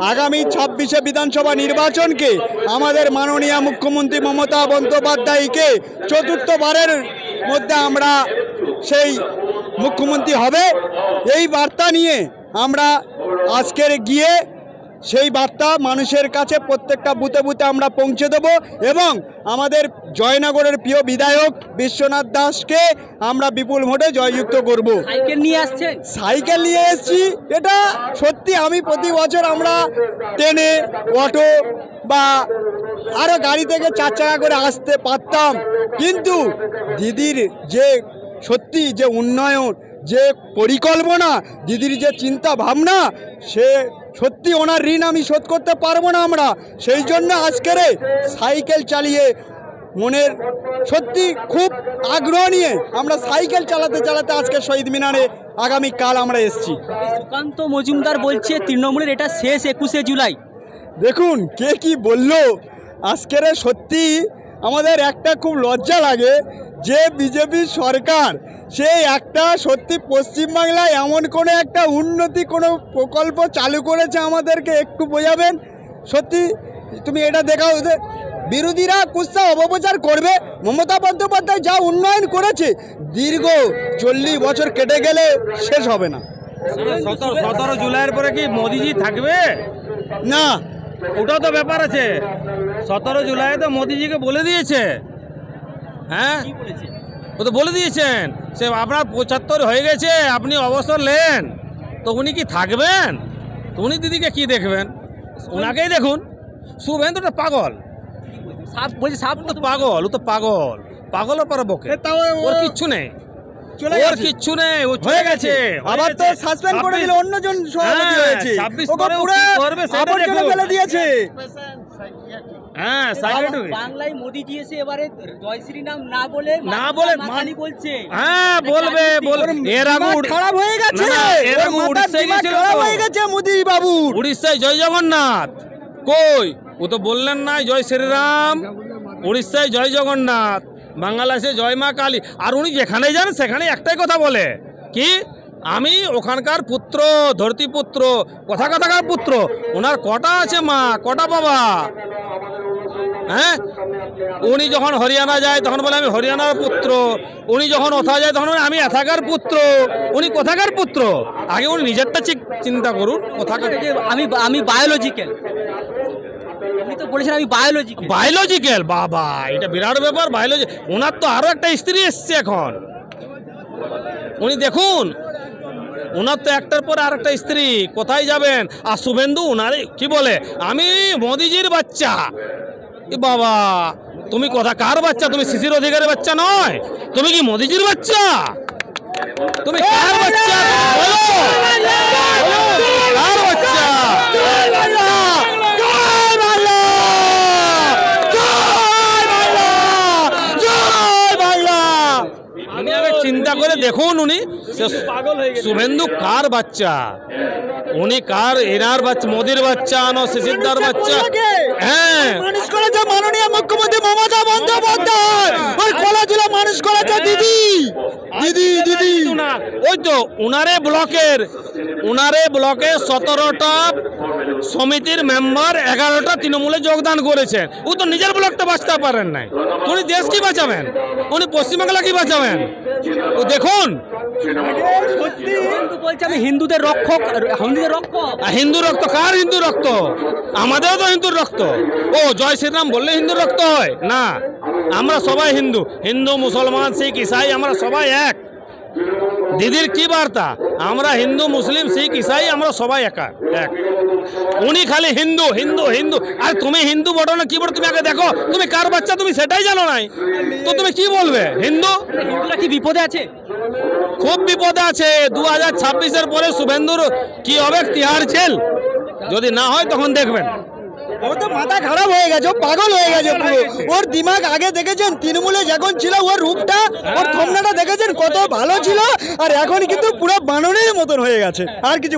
আগামী 26শে বিধানসভা নির্বাচনকে আমাদের মাননীয় মুখ্যমন্ত্রী মমতা বন্দ্যোপাধ্যায়কে চতুর্থবারের মধ্যে আমরা সেই মুখ্যমন্ত্রী হবে এই বার্তা নিয়ে আমরা আজকের গিয়ে সেই বার্তা মানুষের কাছে প্রত্যেকটা বুথে বুথে আমরা পৌঁছে দেব এবং আমাদের জয়নগরের প্রিয় বিধায়ক বিশ্বনাথ দাসকে আমরা বিপুল ভোটে জয়যুক্ত করব। সাইকেল নিয়ে আসছেন? সাইকেল নিয়ে এসেছি, এটা সত্যি। আমি প্রতি বছর আমরা ট্রেনে, অটো বা আরও গাড়ি থেকে 4 চাকা করে আসতে পারতাম, কিন্তু দিদির যে সত্যি যে উন্নয়ন, যে পরিকল্পনা, দিদির যে চিন্তা ভাবনা, সে সত্যি ওনার ঋণ আমি শোধ করতে পারবো না আমরা। সেই জন্য আজকের সাইকেল চালিয়ে মনের সত্যি খুব আগ্রহ নিয়ে আমরা সাইকেল চালাতে চালাতে আজকে শহীদ মিনারে আগামীকাল আমরা এসেছি। সুকান্ত মজুমদার বলছে তৃণমূলের এটা শেষ 21শে জুলাই। দেখুন কে কি বলল আজকের, সত্যি আমাদের একটা খুব লজ্জা লাগে যে বিজেপি সরকার সেই একটা সত্যি পশ্চিমবাংলায় এমন কোনো একটা উন্নতি কোনো প্রকল্প চালু করেছে আমাদেরকে একটু বোঝাবেন? সত্যি তুমি এটা দেখাও, বিরোধীরা কুৎসা অপপ্রচার করবে। মমতা বন্দ্যোপাধ্যায় যা উন্নয়ন করেছে দীর্ঘ 40 বছর কেটে গেলে শেষ হবে না। 17 জুলাইয়ের পরে কি মোদিজি থাকবে না? ওটাও তো ব্যাপার আছে। 17 জুলাই তো মোদিজিকে বলে দিয়েছে, হ্যাঁ ও তো বলে দিয়েছেন সে আপনার 75 হয়ে গেছে, আপনি অবসর নেন। তো উনি কি থাকবেন? তো উনি দিদিকে কি দেখবেন? ওনাকেই দেখুন। শুভেন্দু তো পাগল, সাপ বলছে, সাপ ও তো পাগল, ও তো পাগল, পাগলও পারে বকে। ওর কিচ্ছু নেই, ওর কিচ্ছু নেই, ও হয়ে গেছে। আবার তো সাসপেন্ড করে দিল, অন্যজন সভাপতি হয়েছে, 26 ওকে পুরো আবর্জনা ফেলে দিয়েছে। হ্যাঁ, বাংলায় মোদিজি এসে এবারে জয়শ্রী নাম না বলে মাতালি বলছে। হ্যাঁ বলবে, এর আগে খারাপ হয়ে গেছে, খারাপ হয়ে গেছে মোদি বাবু। উড়িষ্যায় জয় জগন্নাথ কই? ও তো বললেন না জয় শ্রীরাম। উড়িষ্যায় জয় জগন্নাথ, বাংলাদেশে জয় মা কালী। আর উনি যেখানে যান সেখানে একটাই কথা বলে, কি আমি ওখানকার পুত্র, ধরতীপুত্র, কথাকার পুত্র। ওনার কটা আছে মা, কটা বাবা? হ্যাঁ, উনি যখন হরিয়ানা যায় তখন বলে আমি হরিয়ানার পুত্র। উনি যখন ওথা যায় তখন বলে আমি এথাকার পুত্র। উনি কোথাকার পুত্র? আগে উনি নিজেরটা চিন্তা করুন। কোথাকার? আমি বায়োলজিক্যাল, উনি তো বলেছেন আমি বায়োলজিক্যাল। বাবা, এটা বিরাট ব্যাপার। বায়োলজি, ওনার তো আরো একটা স্ত্রী এসছে এখন। উনি দেখুন, ওনার তো একটার পর আর একটা স্ত্রী, কোথায় যাবেন? আর শুভেন্দু ওনারে কি বলে, আমি মোদিজির বাচ্চা। বাবা, তুমি কথা কার বাচ্চা? তুমি শিশির অধিকারের বাচ্চা নয়, তুমি কি মোদিজির বাচ্চা? তুমি কার বাচ্চা? কার বাচ্চা? চিন্তা করে দেখুন, উনি শুভেন্দু কার বাচ্চা? উনি কার? এনার বাচ্চা, মোদির বাচ্চা না শিশিরদার বাচ্চা? হ্যাঁ, মানুষ করেছে মাননীয় মুখ্যমন্ত্রী মমতা বন্দ্যোপাধ্যায়, ওই কলাজুলা মানুষ করেছে দিদি। ওই তো উনারে ব্লকে 17টা সমিতির মেম্বার, 11টা তৃণমূলে যোগদান করেছেন। ও তো নিজের ব্লকটা বাঁচতে পারেন নাই, উনি দেশ কি বাঁচাবেন? উনি পশ্চিমবাংলা কি বাঁচাবেন? ও দেখুন, বলছে আমি হিন্দুদের রক্ষক। হিন্দু রক্ত কার? হিন্দু রক্ত আমাদেরও তো হিন্দুর রক্ত। ও জয় শ্রীরাম বললে হিন্দুর রক্ত হয় না? আমরা সবাই হিন্দু, হিন্দু মুসলমান শিখ ইসাই আমরা সবাই এক। দিদির কি বার্তা? আমরা হিন্দু মুসলিম শিখ ইসাই আমরা সবাই এক। উনি খালি হিন্দু হিন্দু হিন্দু। আর তুমি হিন্দু বটো না কি বটো, তুমি আগে দেখো তুমি কার বাচ্চা, তুমি সেটাই জানো নাই তো তুমি কি বলবে? হিন্দুরা কি বিপদে আছে? খুব বিপদে আছে। 2026-এর পরে শুভেন্দুর কি হবে? তিহার জেল যদি না হয় তখন দেখবেন। ও তো মাথা খারাপ হয়ে গেছে, ও পাগল হয়ে গেছে পুরো। ওর দিমাগ আগে দেখেছেন তৃণমূলে যখন ছিল, ওর রূপটা, ওর থমনাটা দেখেছেন কত ভালো ছিল, আর এখন কিন্তু পুরো বানরের মতন হয়ে গেছে। আর কিছু